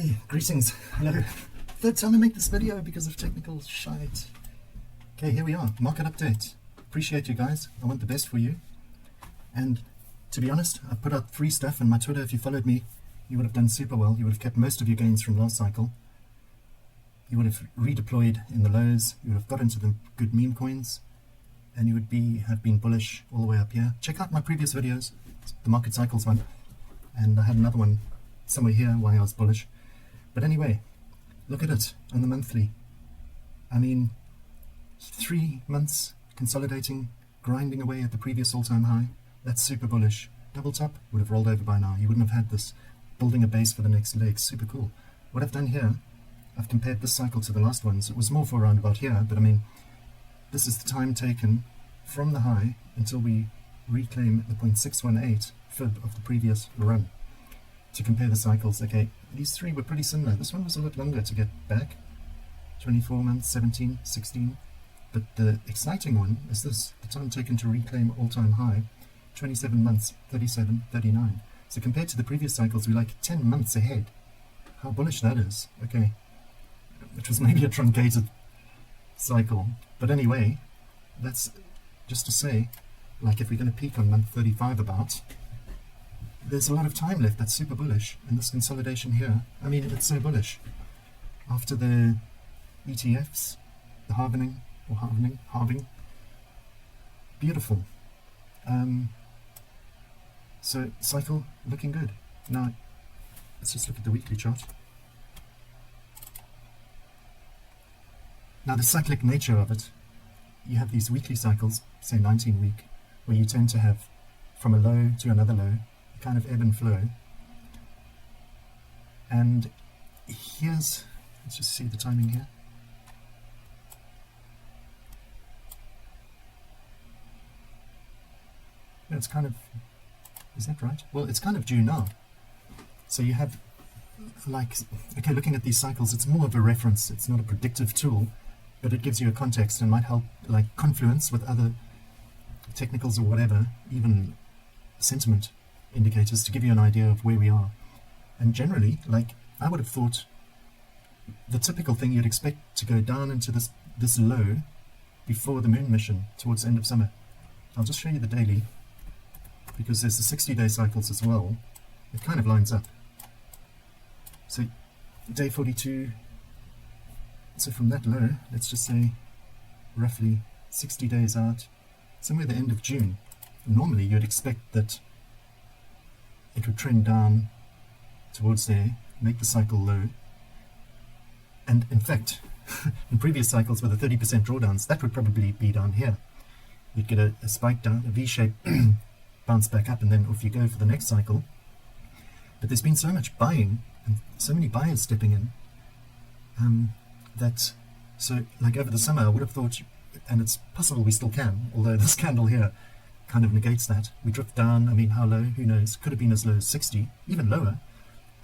Hey, greetings. Hello. Third time I make this video because of technical shite. Okay, here we are. Market update. Appreciate you guys. I want the best for you. And to be honest, I put out free stuff on my Twitter. If you followed me, you would have done super well. You would have kept most of your gains from last cycle. You would have redeployed in the lows. You would have got into the good meme coins. And you would have been bullish all the way up here. Check out my previous videos, the market cycles one. And I had another one somewhere here why I was bullish. But anyway, look at it on the monthly. I mean, 3 months consolidating, grinding away at the previous all-time high. That's super bullish. Double top would have rolled over by now. You wouldn't have had this building a base for the next leg. Super cool. What I've done here, I've compared this cycle to the last ones. It was more for around about here, but I mean, this is the time taken from the high until we reclaim the 0.618 fib of the previous run. To compare the cycles, okay, these three were pretty similar. This one was a lot longer to get back, 24 months, 17, 16. But the exciting one is this, the time taken to reclaim all-time high, 27 months, 37, 39. So compared to the previous cycles, we're like 10 months ahead. How bullish that is, okay. Which was maybe a truncated cycle. But anyway, that's just to say, like if we're going to peak on month 35 about, there's a lot of time left. That's super bullish. And this consolidation here, I mean, it's so bullish. After the ETFs, the halving, beautiful. So cycle looking good. Now, let's just look at the weekly chart. Now, the cyclic nature of it, you have these weekly cycles, say 19 week, where you tend to have from a low to another low, kind of ebb and flow. And here's, let's just see the timing here. Yeah, it's kind of, is that right? Well, it's kind of due now. So you have, like, okay, looking at these cycles, it's more of a reference. It's not a predictive tool, but it gives you a context and might help, like, confluence with other technicals or whatever, even sentiment indicators to give you an idea of where we are. And generally, like, I would have thought the typical thing you'd expect to go down into this low before the moon mission towards the end of summer. I'll just show you the daily, because there's the 60-day cycles as well. It kind of lines up. So day 42, so from that low, let's just say roughly 60 days out, somewhere the end of June. Normally you'd expect that it would trend down towards there, make the cycle low. And in fact, in previous cycles with the 30% drawdowns, that would probably be down here. You'd get a spike down, a V-shape, bounce back up, and then off you go for the next cycle. But there's been so much buying, and so many buyers stepping in, that, so like over the summer, I would have thought, and it's possible we still can, although this candle here kind of negates that. We drift down, I mean, how low? Who knows? Could have been as low as 60, even lower,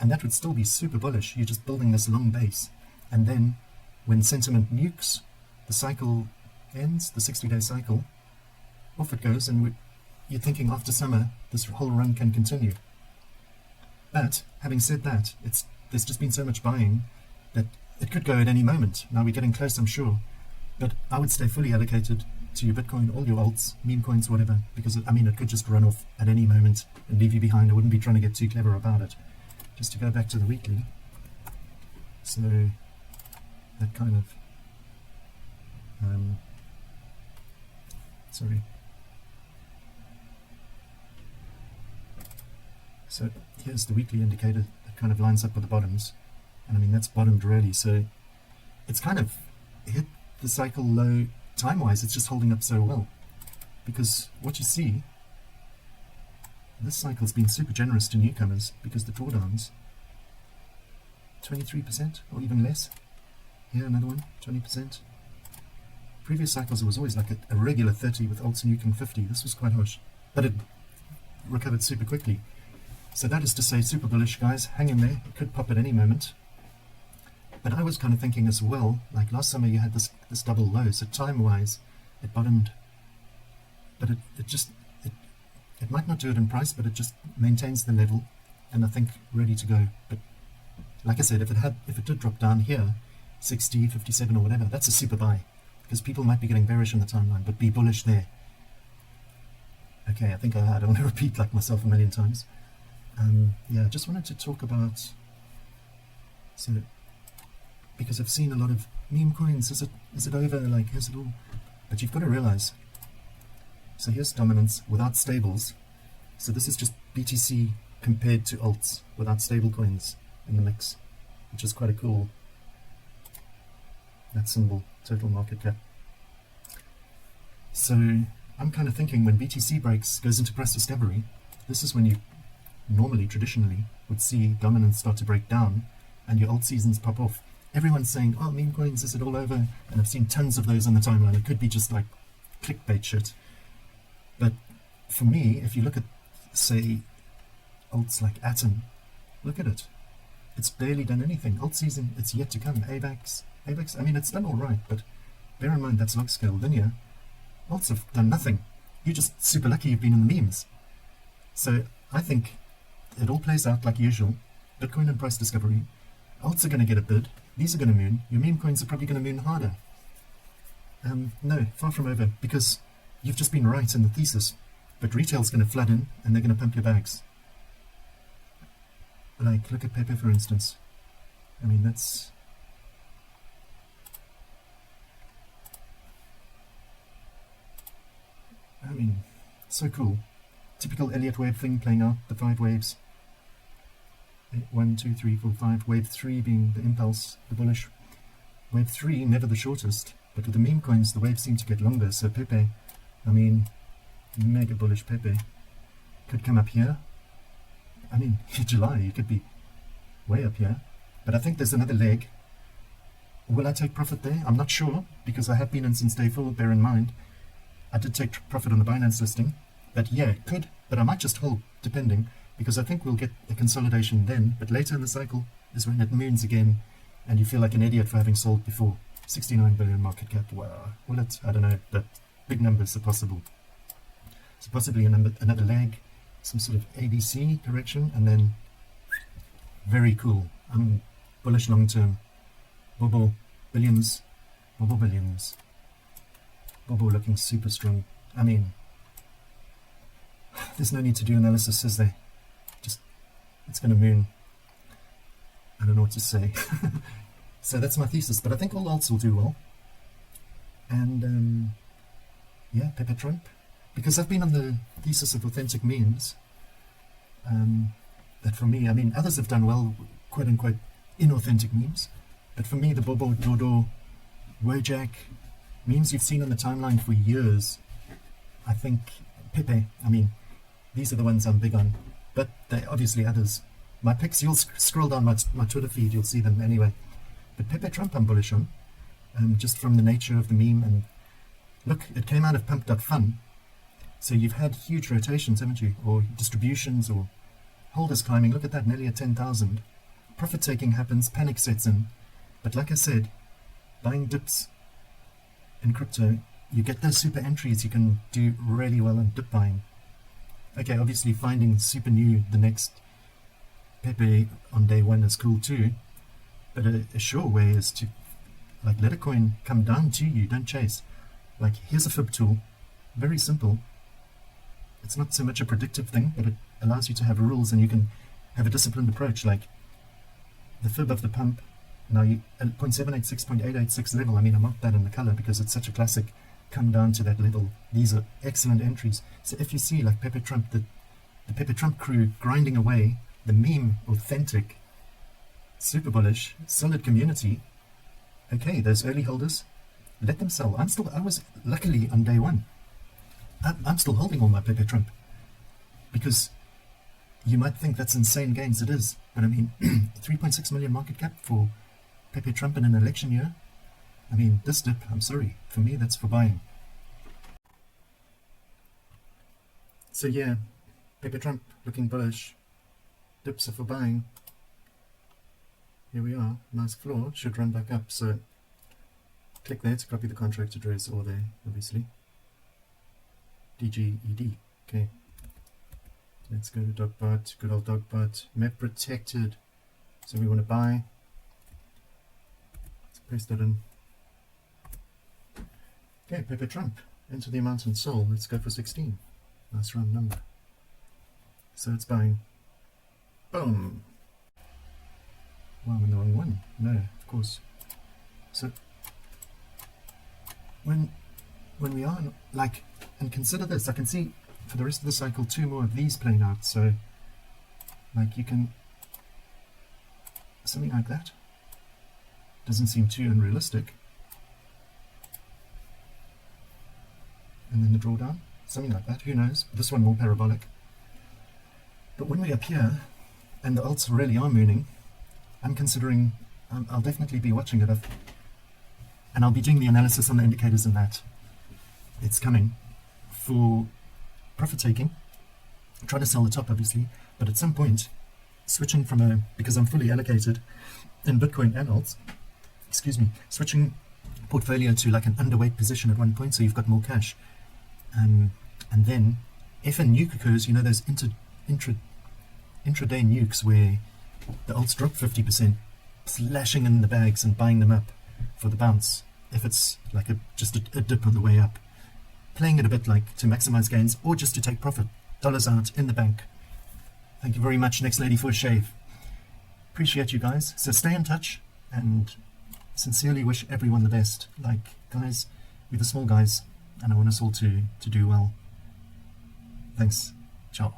and that would still be super bullish. You're just building this long base, and then when sentiment nukes, the cycle ends, the 60-day cycle, off it goes, and you're thinking after summer, this whole run can continue. But, having said that, there's just been so much buying that it could go at any moment. Now we're getting close, I'm sure, but I would stay fully allocated to your Bitcoin, all your alts, meme coins, whatever, because it could just run off at any moment and leave you behind. I wouldn't be trying to get too clever about it. Just to go back to the weekly, so that kind of, sorry. So here's the weekly indicator that kind of lines up with the bottoms, and I mean that's bottomed really, so it's kind of hit the cycle low time-wise. It's just holding up so well, because what you see, this cycle's been super generous to newcomers, because the drawdowns, 23% or even less. Here another one, 20%. Previous cycles it was always like a regular 30 with alts nuking 50. This was quite harsh, but it recovered super quickly. So that is to say, super bullish, guys. Hang in there. It could pop at any moment. But I was kind of thinking as well, like last summer you had this double low, so time-wise it bottomed, but it might not do it in price, but it just maintains the level, and I think ready to go. But like I said, if it did drop down here, 60, 57 or whatever, that's a super buy, because people might be getting bearish on the timeline, but be bullish there. Okay, I think I don't want to repeat like myself a million times. Yeah, I just wanted to talk about, so, because I've seen a lot of meme coins, is it over, like, is it all, but you've got to realize, so here's dominance without stables, so this is just BTC compared to alts without stable coins in the mix, which is quite a cool, that symbol, total market cap. So I'm kind of thinking when BTC breaks, goes into price discovery, this is when you normally, traditionally, would see dominance start to break down and your alt seasons pop off. Everyone's saying, oh, meme coins, is it all over? And I've seen tons of those on the timeline. It could be just like clickbait shit. But for me, if you look at, say, alts like Atom, look at it. It's barely done anything. Alt season, it's yet to come. AVAX, I mean, it's done all right, but bear in mind that's log scale linear. Alts have done nothing. You're just super lucky you've been in the memes. So I think it all plays out like usual. Bitcoin and price discovery. Alts are going to get a bid. These are going to moon. Your meme coins are probably going to moon harder. No, far from over, because you've just been right in the thesis. But retail's going to flood in, and they're going to pump your bags. Like, look at Pepe, for instance. I mean, that's... I mean, so cool. Typical Elliott wave thing playing out, the 5 waves. 1, 2, 3, 4, 5. Wave 3 being the impulse, the bullish. Wave 3, never the shortest. But with the meme coins, the waves seem to get longer. So Pepe, I mean, mega bullish Pepe. Could come up here. I mean, July, you could be way up here. But I think there's another leg. Will I take profit there? I'm not sure, because I have been in since day 4, bear in mind. I did take profit on the Binance listing. But yeah, it could. But I might just hold, depending. Because I think we'll get a consolidation then, but later in the cycle is when it moons again, and you feel like an idiot for having sold before. 69 billion market cap, wow. Well, I don't know, but big numbers are possible. So possibly another leg, some sort of ABC correction, and then very cool. I'm bullish long term. Bobo, billions. Bobo billions. Bobo looking super strong. I mean, there's no need to do analysis, is there? It's going to moon. I don't know what to say. So that's my thesis, but I think all alts will do well. And yeah, Pepe Trump. Because I've been on the thesis of authentic memes, that for me, I mean, others have done well, quote unquote, inauthentic memes. But for me, the Bobo, Dodo, Wojak, memes you've seen on the timeline for years, I think Pepe, I mean, these are the ones I'm big on. But there are obviously others. My picks, you'll scroll down my Twitter feed, you'll see them anyway. But Pepe Trump I'm bullish on, just from the nature of the meme. And look, it came out of Pumped Up Fun. So you've had huge rotations, haven't you? Or distributions, or holders climbing. Look at that, nearly at 10,000. Profit taking happens, panic sets in. But like I said, buying dips in crypto, you get those super entries, you can do really well in dip buying. Okay, obviously finding super new the next Pepe on day 1 is cool too, but a sure way is to like let a coin come down to you, don't chase. Like here's a fib tool, very simple. It's not so much a predictive thing, but it allows you to have rules and you can have a disciplined approach. Like the fib of the pump, now you 0.786, 0.886 level, I mean I marked that in the color because it's such a classic. Come down to that level. These are excellent entries. So if you see like Pepe Trump, the Pepe Trump crew grinding away, the meme authentic, super bullish, solid community, okay, those early holders, let them sell. I was luckily on day 1. I'm still holding all my Pepe Trump, because you might think that's insane gains. It is, but I mean 3.6 million market cap for Pepe Trump in an election year. I mean, this dip, I'm sorry, for me that's for buying. So yeah, Pepe Trump looking bullish, dips are for buying. Here we are, nice floor, should run back up, so click there to copy the contract address, or there, obviously. DGED, okay. Let's go to Dogbot, good old Dogbot, map protected, So we want to buy. Let's paste that in. Okay, Pepe Trump. Enter the amount and sold. Let's go for 16. Nice round number. So it's buying. Boom. Wow, I'm in the wrong one. No, of course. So when we are like, and consider this, I can see for the rest of the cycle 2 more of these playing out. So like you can, something like that doesn't seem too unrealistic. And then the drawdown, something like that, who knows? This one more parabolic. But when we appear and the alts really are mooning, I'm considering, I'll definitely be watching it, and I'll be doing the analysis on the indicators in that. It's coming for profit taking, try to sell the top obviously, but at some point, switching from because I'm fully allocated in Bitcoin and alts, switching portfolio to like an underweight position at one point so you've got more cash. And then if a nuke occurs, you know those intraday nukes where the alts drop 50%, slashing in the bags and buying them up for the bounce. If it's like just a dip on the way up, playing it a bit like to maximize gains or just to take profit, dollars out in the bank. Thank you very much, Next Lady, for a shave. Appreciate you guys. So stay in touch and sincerely wish everyone the best. Like, guys, we're the small guys and I want us all to do well. Thanks. Ciao.